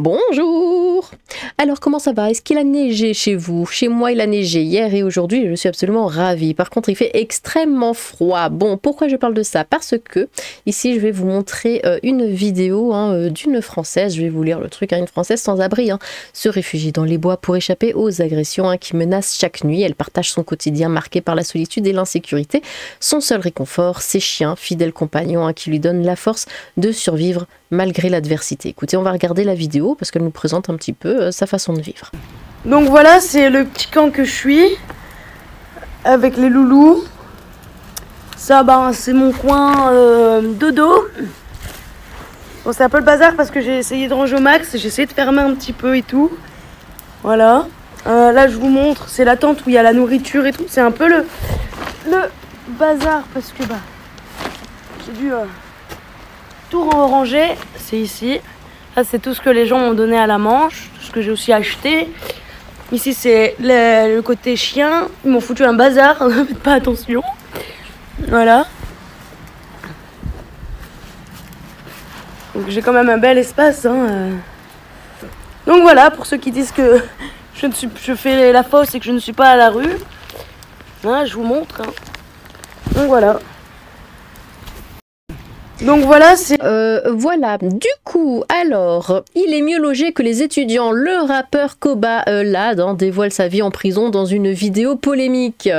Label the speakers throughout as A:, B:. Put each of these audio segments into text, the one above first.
A: Bonjour! Alors comment ça va? Est-ce qu'il a neigé chez vous? Chez moi il a neigé hier et aujourd'hui je suis absolument ravie. Par contre il fait extrêmement froid. Bon, pourquoi je parle de ça? Parce que ici je vais vous montrer une vidéo d'une Française. Je vais vous lire le truc, une Française sans abri se réfugie dans les bois pour échapper aux agressions qui menacent chaque nuit. Elle partage son quotidien marqué par la solitude et l'insécurité. Son seul réconfort, ses chiens, fidèles compagnons qui lui donnent la force de survivre malgré l'adversité. Écoutez, on va regarder la vidéo parce qu'elle nous présente un petit peu sa façon de vivre.
B: Donc voilà, c'est le petit camp que je suis avec les loulous. Ça, c'est mon coin dodo. Bon, c'est un peu le bazar parce que j'ai essayé de ranger au max, j'ai essayé de fermer un petit peu et tout. Voilà. Là, je vous montre, c'est la tente où il y a la nourriture et tout. C'est un peu le bazar parce que j'ai dû tout ranger. C'est ici. Là, c'est tout ce que les gens m'ont donné à la manche, tout ce que j'ai aussi acheté. Ici, c'est le côté chien. Ils m'ont foutu un bazar, faites pas attention. Voilà. Donc, j'ai quand même un bel espace. Donc voilà, pour ceux qui disent que je fais la fosse et que je ne suis pas à la rue, je vous montre. Donc voilà. Donc voilà, c'est...
A: Voilà, du coup, alors, il est mieux logé que les étudiants. Le rappeur Koba Lad dévoile sa vie en prison dans une vidéo polémique.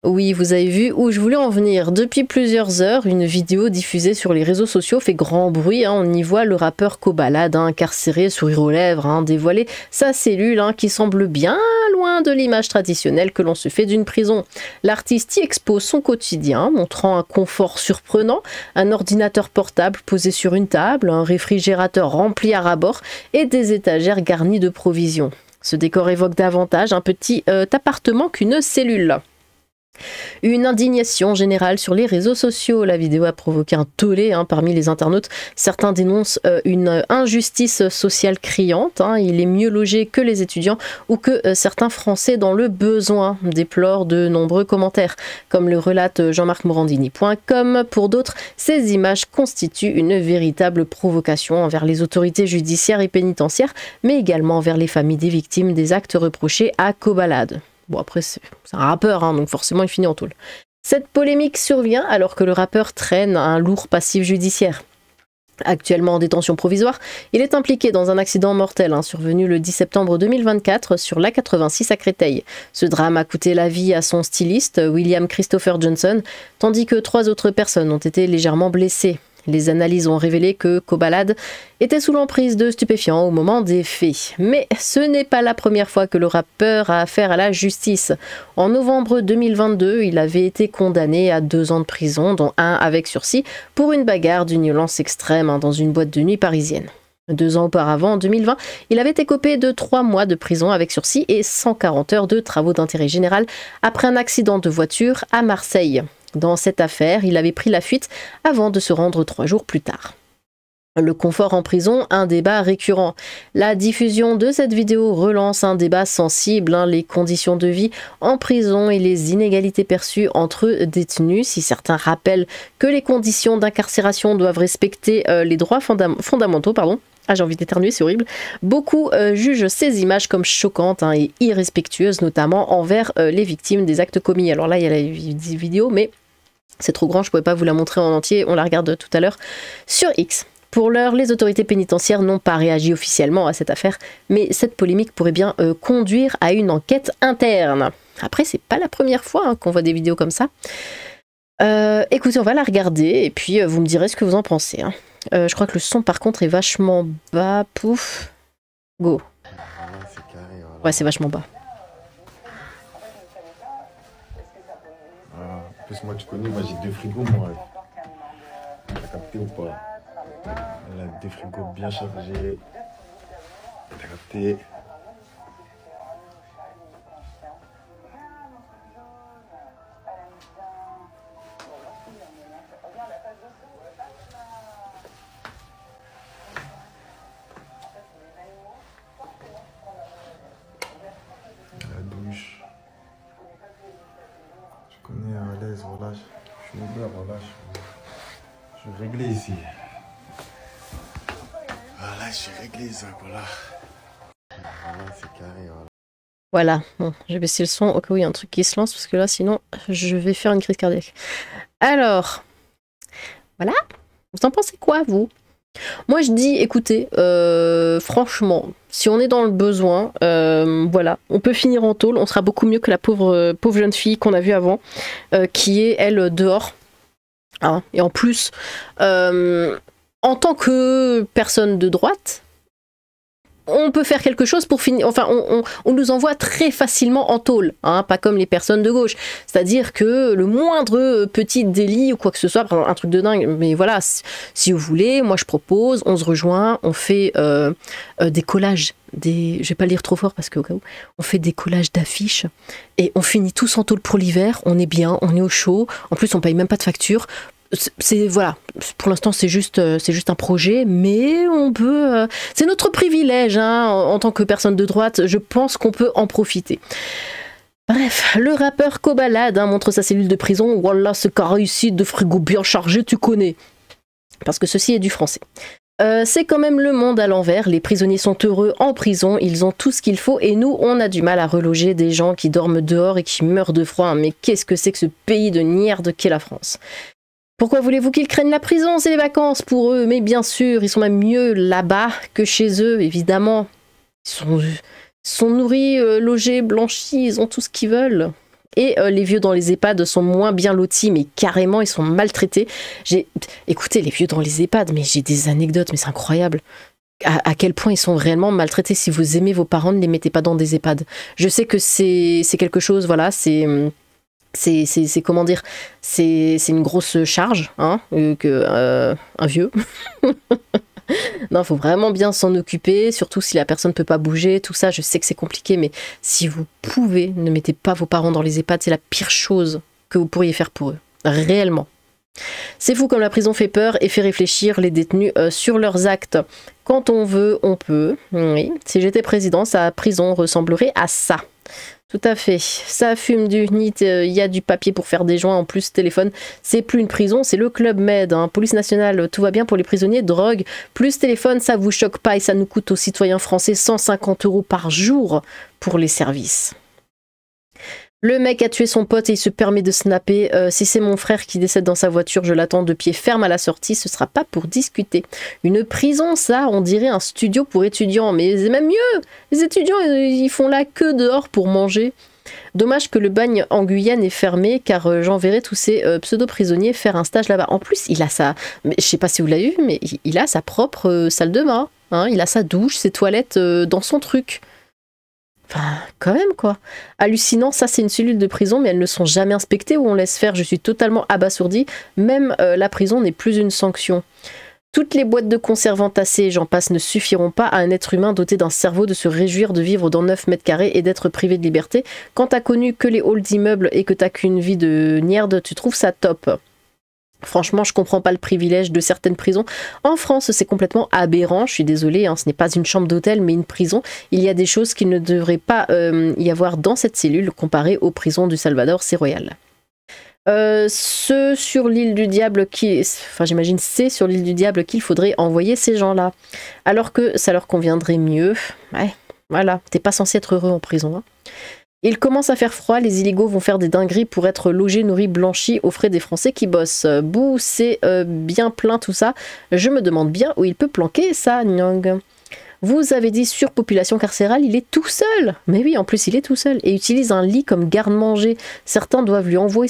A: Oui, vous avez vu où je voulais en venir. Depuis plusieurs heures, une vidéo diffusée sur les réseaux sociaux fait grand bruit. On y voit le rappeur Koba Lad incarcéré, sourire aux lèvres, dévoiler sa cellule qui semble bien loin de l'image traditionnelle que l'on se fait d'une prison. L'artiste y expose son quotidien, montrant un confort surprenant, un ordinateur portable posé sur une table, un réfrigérateur rempli à ras-bord et des étagères garnies de provisions. Ce décor évoque davantage un petit appartement qu'une cellule. Une indignation générale sur les réseaux sociaux. La vidéo a provoqué un tollé parmi les internautes. Certains dénoncent une injustice sociale criante. Il est mieux logé que les étudiants ou que certains Français dans le besoin, déplorent de nombreux commentaires. Comme le relate Jean-Marc-Morandini.com, pour d'autres, ces images constituent une véritable provocation envers les autorités judiciaires et pénitentiaires, mais également envers les familles des victimes des actes reprochés à Koba Lad. Bon, après, c'est un rappeur, donc forcément, il finit en tôle. Cette polémique survient alors que le rappeur traîne un lourd passif judiciaire. Actuellement en détention provisoire, il est impliqué dans un accident mortel survenu le 10 septembre 2024 sur l'A86 à Créteil. Ce drame a coûté la vie à son styliste, William Christopher Johnson, tandis que 3 autres personnes ont été légèrement blessées. Les analyses ont révélé que Koba Lad était sous l'emprise de stupéfiants au moment des faits. Mais ce n'est pas la première fois que le rappeur a affaire à la justice. En novembre 2022, il avait été condamné à 2 ans de prison, dont 1 avec sursis, pour une bagarre d'une violence extrême dans une boîte de nuit parisienne. 2 ans auparavant, en 2020, il avait écopé de 3 mois de prison avec sursis et 140 heures de travaux d'intérêt général après un accident de voiture à Marseille. Dans cette affaire, il avait pris la fuite avant de se rendre 3 jours plus tard. Le confort en prison, un débat récurrent. La diffusion de cette vidéo relance un débat sensible, les conditions de vie en prison et les inégalités perçues entre détenus. Si certains rappellent que les conditions d'incarcération doivent respecter les droits fondamentaux, j'ai envie d'éternuer, c'est horrible. Beaucoup jugent ces images comme choquantes et irrespectueuses, notamment envers les victimes des actes commis. Alors là, il y a la vidéo, mais c'est trop grand, je ne pouvais pas vous la montrer en entier. On la regarde tout à l'heure sur X. Pour l'heure, les autorités pénitentiaires n'ont pas réagi officiellement à cette affaire, mais cette polémique pourrait bien conduire à une enquête interne. Après, c'est pas la première fois qu'on voit des vidéos comme ça. Écoutez, on va la regarder et puis vous me direz ce que vous en pensez. Je crois que le son par contre est vachement bas. Pouf. Go. Ouais, c'est vachement bas.
C: En plus, moi, tu connais, moi j'ai 2 frigos, moi. T'as capté ou pas? Elle a 2 frigos bien chargés. T'as capté? La douche. Je connais à l'aise, voilà. Je suis au beurre, voilà. Je suis réglé ici. Voilà, j'ai réglé ça, voilà. Voilà, c'est carré, voilà.
A: Voilà, bon, j'ai baissé le son au cas où il y a un truc qui se lance, parce que là, sinon, je vais faire une crise cardiaque. Alors, voilà, vous en pensez quoi, vous? Moi, je dis, écoutez, franchement, si on est dans le besoin, voilà, on peut finir en tôle, on sera beaucoup mieux que la pauvre jeune fille qu'on a vue avant, qui est, elle, dehors. Hein, et en plus, en tant que personne de droite, on peut faire quelque chose pour finir. Enfin, on nous envoie très facilement en tôle, hein, pas comme les personnes de gauche. C'est-à-dire que le moindre petit délit ou quoi que ce soit, un truc de dingue, mais voilà, si vous voulez, moi je propose, on se rejoint, on fait des collages. Je vais pas le lire trop fort parce qu'au cas où, on fait des collages d'affiches et on finit tous en tôle pour l'hiver, on est bien, on est au chaud, en plus on paye même pas de facture. Voilà, pour l'instant c'est juste un projet, mais on peut, c'est notre privilège, hein, en tant que personne de droite, je pense qu'on peut en profiter. Bref, le rappeur Kobalade, hein, montre sa cellule de prison. Voilà, ce carré ici de frigo bien chargé, tu connais, parce que ceci est du français. C'est quand même le monde à l'envers, les prisonniers sont heureux en prison, ils ont tout ce qu'il faut et nous on a du mal à reloger des gens qui dorment dehors et qui meurent de froid, mais qu'est-ce que c'est que ce pays de merde qu'est la France? Pourquoi voulez-vous qu'ils craignent la prison? C'est les vacances pour eux, mais bien sûr, ils sont même mieux là-bas que chez eux, évidemment. Ils sont nourris, logés, blanchis, ils ont tout ce qu'ils veulent. Et les vieux dans les EHPAD sont moins bien lotis, mais carrément, ils sont maltraités. Écoutez, les vieux dans les EHPAD, mais j'ai des anecdotes, mais c'est incroyable. À quel point ils sont réellement maltraités. Si vous aimez vos parents, ne les mettez pas dans des EHPAD. Je sais que c'est quelque chose, voilà, c'est comment dire, c'est une grosse charge, hein, un vieux. Non, il faut vraiment bien s'en occuper, surtout si la personne ne peut pas bouger, tout ça, je sais que c'est compliqué, mais si vous pouvez, ne mettez pas vos parents dans les EHPAD, c'est la pire chose que vous pourriez faire pour eux, réellement. C'est fou comme la prison fait peur et fait réfléchir les détenus sur leurs actes. Quand on veut, on peut. Oui, si j'étais président, sa prison ressemblerait à ça. Tout à fait. Ça fume du nid, il y a du papier pour faire des joints, en plus téléphone. C'est plus une prison, c'est le Club Med. Hein. Police nationale, tout va bien pour les prisonniers. Drogue, plus téléphone, ça vous choque pas et ça nous coûte aux citoyens français 150 € par jour pour les services. Le mec a tué son pote et il se permet de snapper. Si c'est mon frère qui décède dans sa voiture, je l'attends de pied ferme à la sortie, ce sera pas pour discuter. Une prison, ça, on dirait un studio pour étudiants, mais c'est même mieux. Les étudiants, ils font là que dehors pour manger. Dommage que le bagne en Guyane est fermé, car j'enverrai tous ces pseudo-prisonniers faire un stage là-bas. En plus, il a sa... Je sais pas si vous l'avez vu, mais il a sa propre salle de bain. Hein, il a sa douche, ses toilettes dans son truc. Enfin, quand même, quoi. Hallucinant, ça c'est une cellule de prison, mais elles ne sont jamais inspectées ou on laisse faire. Je suis totalement abasourdie. Même la prison n'est plus une sanction. Toutes les boîtes de conserve entassées, j'en passe, ne suffiront pas à un être humain doté d'un cerveau de se réjouir de vivre dans 9 mètres carrés et d'être privé de liberté. Quand t'as connu que les halls d'immeubles et que t'as qu'une vie de nierde, tu trouves ça top. Franchement, je comprends pas le privilège de certaines prisons. En France, c'est complètement aberrant. Je suis désolée, hein, ce n'est pas une chambre d'hôtel, mais une prison. Il y a des choses qu'il ne devrait pas y avoir dans cette cellule comparée aux prisons du Salvador, c'est royal. Sur l'île du Diable, j'imagine c'est sur l'île du Diable qu'il faudrait envoyer ces gens-là. Alors que ça leur conviendrait mieux. Ouais, voilà, t'es pas censé être heureux en prison, hein. Il commence à faire froid, les illégaux vont faire des dingueries pour être logés, nourris, blanchis aux frais des Français qui bossent. Bouh, c'est bien plein tout ça. Je me demande bien où il peut planquer ça, Nyang. Vous avez dit surpopulation carcérale, il est tout seul. Mais oui, en plus il est tout seul et utilise un lit comme garde-manger. Certains doivent lui envier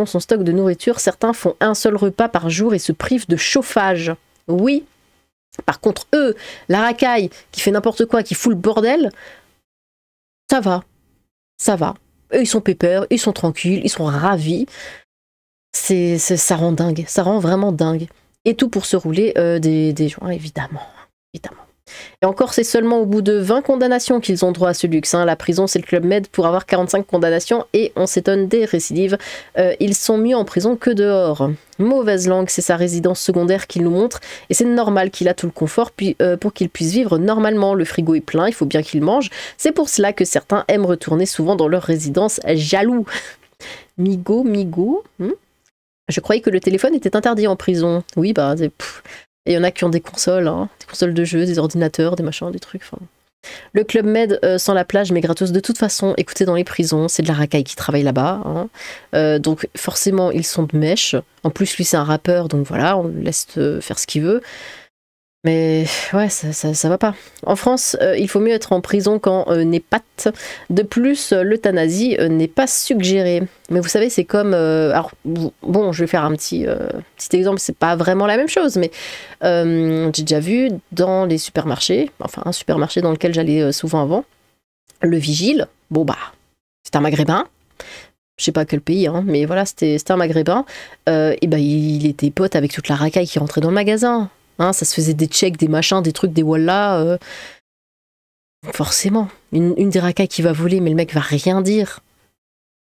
A: son stock de nourriture, certains font un seul repas par jour et se privent de chauffage. Oui. Par contre, eux, la racaille qui fait n'importe quoi, qui fout le bordel, ça va. Ça va. Eux, ils sont pépères, ils sont tranquilles, ils sont ravis. Ça rend dingue, ça rend vraiment dingue. Et tout pour se rouler des joints, évidemment. Et encore, c'est seulement au bout de 20 condamnations qu'ils ont droit à ce luxe. Hein. La prison, c'est le Club Med pour avoir 45 condamnations et on s'étonne des récidives. Ils sont mieux en prison que dehors. Mauvaise langue, c'est sa résidence secondaire qu'il nous montre et c'est normal qu'il a tout le confort pour qu'il puisse vivre normalement. Le frigo est plein, il faut bien qu'il mange. C'est pour cela que certains aiment retourner souvent dans leur résidence jaloux. Migo. Je croyais que le téléphone était interdit en prison. Oui, bah... Et il y en a qui ont des consoles, hein, des consoles de jeux, des ordinateurs, des machins, des trucs. Le Club Med sans la plage, mais gratos de toute façon. Écoutez, dans les prisons, c'est de la racaille qui travaille là-bas. Hein. Donc forcément, ils sont de mèche. En plus, lui, c'est un rappeur, donc voilà, on le laisse faire ce qu'il veut. Mais ouais, ça va pas. En France, il faut mieux être en prison qu'en EHPAD. De plus, l'euthanasie n'est pas suggérée. Mais vous savez, c'est comme... alors, bon, je vais faire un petit exemple, c'est pas vraiment la même chose, mais j'ai déjà vu dans les supermarchés, enfin un supermarché dans lequel j'allais souvent avant, le vigile, bon bah, c'est un maghrébin, je sais pas quel pays, hein, mais voilà, c'était un maghrébin, et bah il était pote avec toute la racaille qui rentrait dans le magasin. Hein, ça se faisait des checks, des machins, des trucs, des wallah. Forcément. Une des racailles qui va voler, mais le mec va rien dire.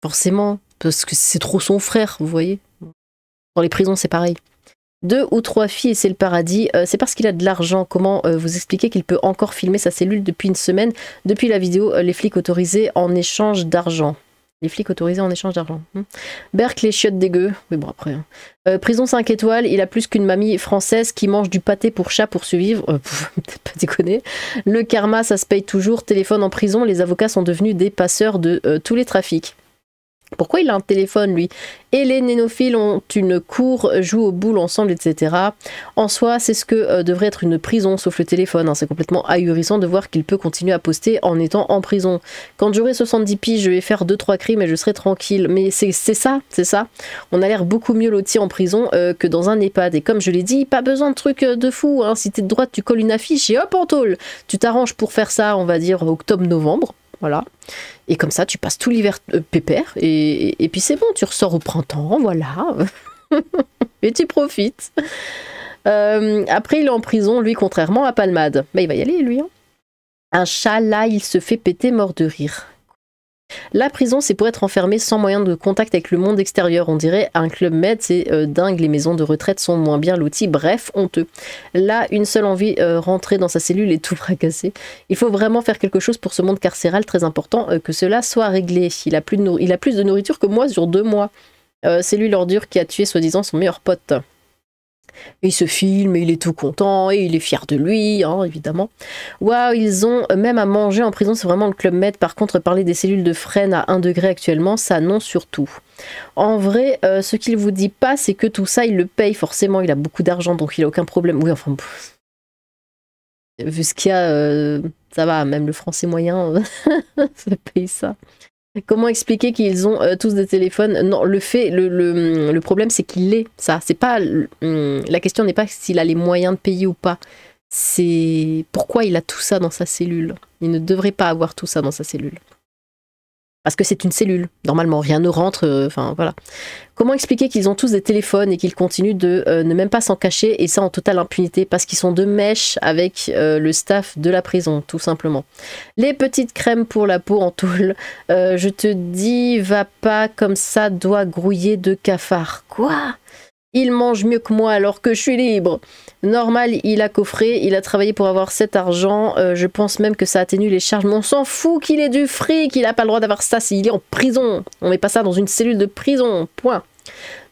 A: Forcément. Parce que c'est trop son frère, vous voyez. Dans les prisons, c'est pareil. 2 ou 3 filles et c'est le paradis. C'est parce qu'il a de l'argent. Comment vous expliquer qu'il peut encore filmer sa cellule depuis une semaine? Depuis la vidéo, les flics autorisés en échange d'argent. Les flics autorisés en échange d'argent. Berk, les chiottes dégueu. Oui, bon, après. Hein. Prison 5 étoiles, il a plus qu'une mamie française qui mange du pâté pour chat pour survivre. Peut-être pas déconner. Le karma, ça se paye toujours. Téléphone en prison, les avocats sont devenus des passeurs de tous les trafics. Pourquoi il a un téléphone, lui? Et les nénophiles ont une cour, jouent aux boules ensemble, etc. En soi, c'est ce que devrait être une prison, sauf le téléphone. Hein. C'est complètement ahurissant de voir qu'il peut continuer à poster en étant en prison. Quand j'aurai 70 piges, je vais faire 2-3 crimes et je serai tranquille. Mais c'est ça, c'est ça. On a l'air beaucoup mieux lotis en prison que dans un EHPAD. Et comme je l'ai dit, pas besoin de trucs de fou. Hein. Si t'es de droite, tu colles une affiche et hop, en tôle. Tu t'arranges pour faire ça, on va dire, octobre-novembre. Voilà. Et comme ça, tu passes tout l'hiver pépère. Et puis c'est bon, tu ressors au printemps, voilà. Et tu profites. Après, il est en prison, lui, contrairement à Palmade. Mais il va y aller, lui. Hein. Un chat, là, il se fait péter mort de rire. La prison, c'est pour être enfermé sans moyen de contact avec le monde extérieur. On dirait un Club Med, c'est dingue, les maisons de retraite sont moins bien loties, bref, honteux. Là, une seule envie, rentrer dans sa cellule et tout fracasser. Il faut vraiment faire quelque chose pour ce monde carcéral, très important, que cela soit réglé. Il a plus de nourriture que moi sur 2 mois. C'est lui l'ordure qui a tué soi-disant son meilleur pote. Et il se filme, et il est tout content, et il est fier de lui, hein, évidemment. Waouh, ils ont même à manger en prison, c'est vraiment le Club Med. Par contre, parler des cellules de Fresnes à 1 degré actuellement, ça non surtout. En vrai, ce qu'il vous dit pas, c'est que tout ça, il le paye forcément. Il a beaucoup d'argent, donc il a aucun problème. Oui, enfin, vu ce qu'il y a, ça va, même le français moyen, ça paye ça. Comment expliquer qu'ils ont tous des téléphones? Non, le problème c'est qu'il l'est, ça. C'est pas la question n'est pas s'il a les moyens de payer ou pas. C'est pourquoi il a tout ça dans sa cellule. Il ne devrait pas avoir tout ça dans sa cellule. Parce que c'est une cellule. Normalement, rien ne rentre. Enfin, voilà. Comment expliquer qu'ils ont tous des téléphones et qu'ils continuent de ne même pas s'en cacher, et ça en totale impunité, parce qu'ils sont de mèche avec le staff de la prison, tout simplement. Les petites crèmes pour la peau en tôle. Je te dis, va pas comme ça, doit grouiller de cafard. Quoi? Il mange mieux que moi alors que je suis libre. Normal, il a coffré, il a travaillé pour avoir cet argent. Je pense même que ça atténue les charges. Mais on s'en fout qu'il ait du fric, il n'a pas le droit d'avoir ça s'il est en prison. On met pas ça dans une cellule de prison, point.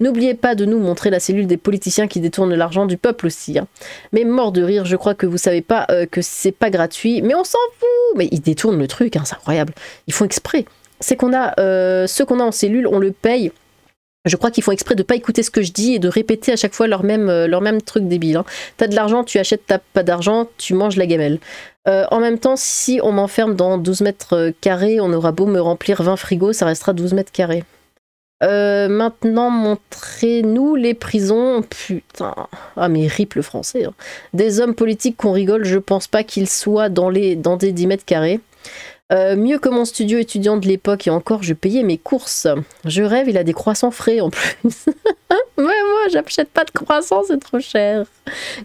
A: N'oubliez pas de nous montrer la cellule des politiciens qui détournent l'argent du peuple aussi. Hein. Mais mort de rire, je crois que vous savez pas que c'est pas gratuit. Mais on s'en fout. Mais ils détournent le truc, hein, c'est incroyable. Ils font exprès. C'est qu'on a ce qu'on a en cellule, on le paye. Je crois qu'ils font exprès de pas écouter ce que je dis et de répéter à chaque fois leur même truc débile. Hein. T'as de l'argent, tu achètes, t'as pas d'argent, tu manges la gamelle. En même temps, si on m'enferme dans 12 mètres carrés, on aura beau me remplir 20 frigos, ça restera 12 mètres carrés. Maintenant, montrez-nous les prisons. Putain. Ah, mais rip le français. Hein. Des hommes politiques qu'on rigole, je pense pas qu'ils soient dans des 10 mètres carrés. Mieux que mon studio étudiant de l'époque, et encore je payais mes courses. Je rêve, il a des croissants frais en plus. Mais moi j'achète pas de croissants, c'est trop cher.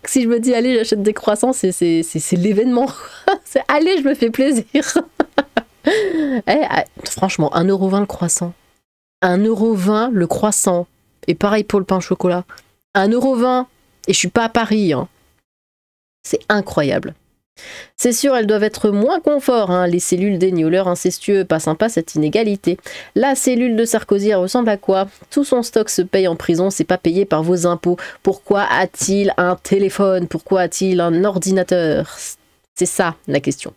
A: Si je me dis allez j'achète des croissants, c'est l'événement. C'est allez je me fais plaisir. Franchement 1,20 € le croissant. 1,20 € le croissant. Et pareil pour le pain au chocolat. 1,20 €. Et je suis pas à Paris. Hein. C'est incroyable. C'est sûr, elles doivent être moins confort, hein, les cellules des gnôleurs incestueux, pas sympa cette inégalité. La cellule de Sarkozy elle ressemble à quoi? Tout son stock se paye en prison, c'est pas payé par vos impôts. Pourquoi a-t-il un téléphone? Pourquoi a-t-il un ordinateur? C'est ça la question.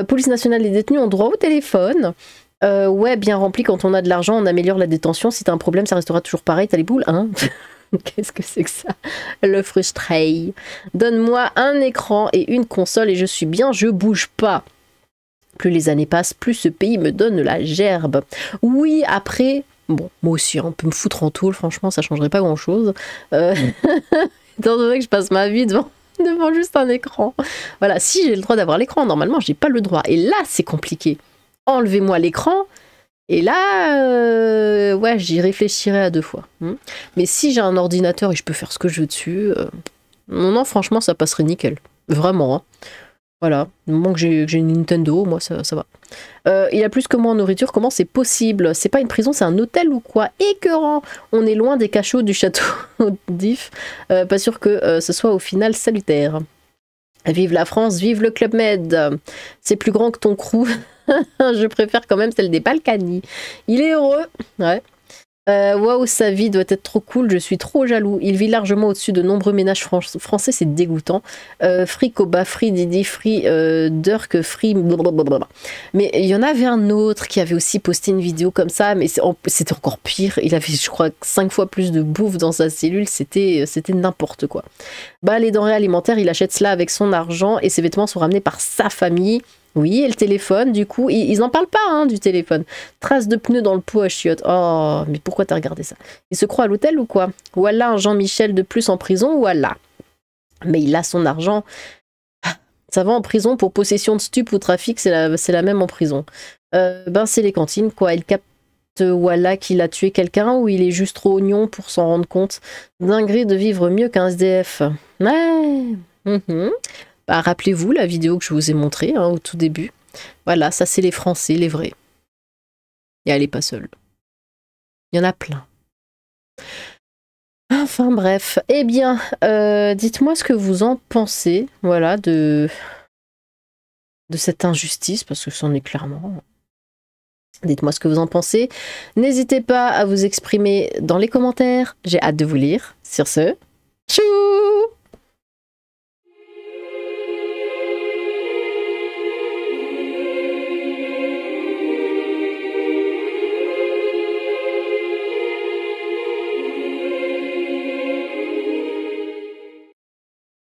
A: Police nationale, les détenus ont droit au téléphone. Ouais, bien rempli, quand on a de l'argent, on améliore la détention. Si t'as un problème, ça restera toujours pareil, t'as les boules, hein? Qu'est-ce que c'est que ça? Le frustré. Donne-moi un écran et une console et je suis bien, je bouge pas. Plus les années passent, plus ce pays me donne la gerbe. Oui, après, bon, moi aussi, on peut me foutre en tôle, franchement, ça changerait pas grand-chose. Étant donné que je passe ma vie devant juste un écran. Voilà, si j'ai le droit d'avoir l'écran, normalement, j'ai pas le droit. Et là, c'est compliqué. Enlevez-moi l'écran. Et là, ouais, j'y réfléchirai à 2 fois. Mais si j'ai un ordinateur et je peux faire ce que je veux dessus, non, franchement, ça passerait nickel. Vraiment. Hein. Voilà. Du moment que j'ai une Nintendo, moi, ça va. Il y a plus que moi en nourriture. Comment c'est possible? C'est pas une prison, c'est un hôtel ou quoi? Écœurant. On est loin des cachots du château d'If. Pas sûr que ce soit au final salutaire. Vive la France, vive le Club Med. C'est plus grand que ton crew. Je préfère quand même celle des Balkany. Il est heureux. Ouais. Waouh, sa vie doit être trop cool, je suis trop jaloux. Il vit largement au-dessus de nombreux ménages français, c'est dégoûtant. Free Koba, Free Didi, Free Dirk, Free blablabla. Mais il y en avait un autre qui avait aussi posté une vidéo comme ça, mais c'était encore pire. Il avait, je crois, 5 fois plus de bouffe dans sa cellule, c'était n'importe quoi. Bah, les denrées alimentaires, il achète cela avec son argent et ses vêtements sont ramenés par sa famille. Oui, et le téléphone, du coup, ils n'en parlent pas hein, du téléphone. Traces de pneus dans le pot à chiottes. Oh, mais pourquoi t'as regardé ça? Il se croit à l'hôtel ou quoi? Voilà un Jean-Michel de plus en prison, voilà. Mais il a son argent. Ça va en prison pour possession de stup ou trafic, c'est la même en prison. Ben, c'est les cantines, quoi. Il capte voilà qu'il a tué quelqu'un ou il est juste trop oignon pour s'en rendre compte. Dinguerie de vivre mieux qu'un SDF. Ouais. Bah, rappelez-vous la vidéo que je vous ai montrée hein, au tout début. Voilà, ça c'est les Français, les vrais. Et elle n'est pas seule. Il y en a plein. Enfin bref. Eh bien, dites-moi ce que vous en pensez, voilà, de cette injustice, parce que c'en est clairement. Dites-moi ce que vous en pensez. N'hésitez pas à vous exprimer dans les commentaires. J'ai hâte de vous lire. Sur ce, tchou!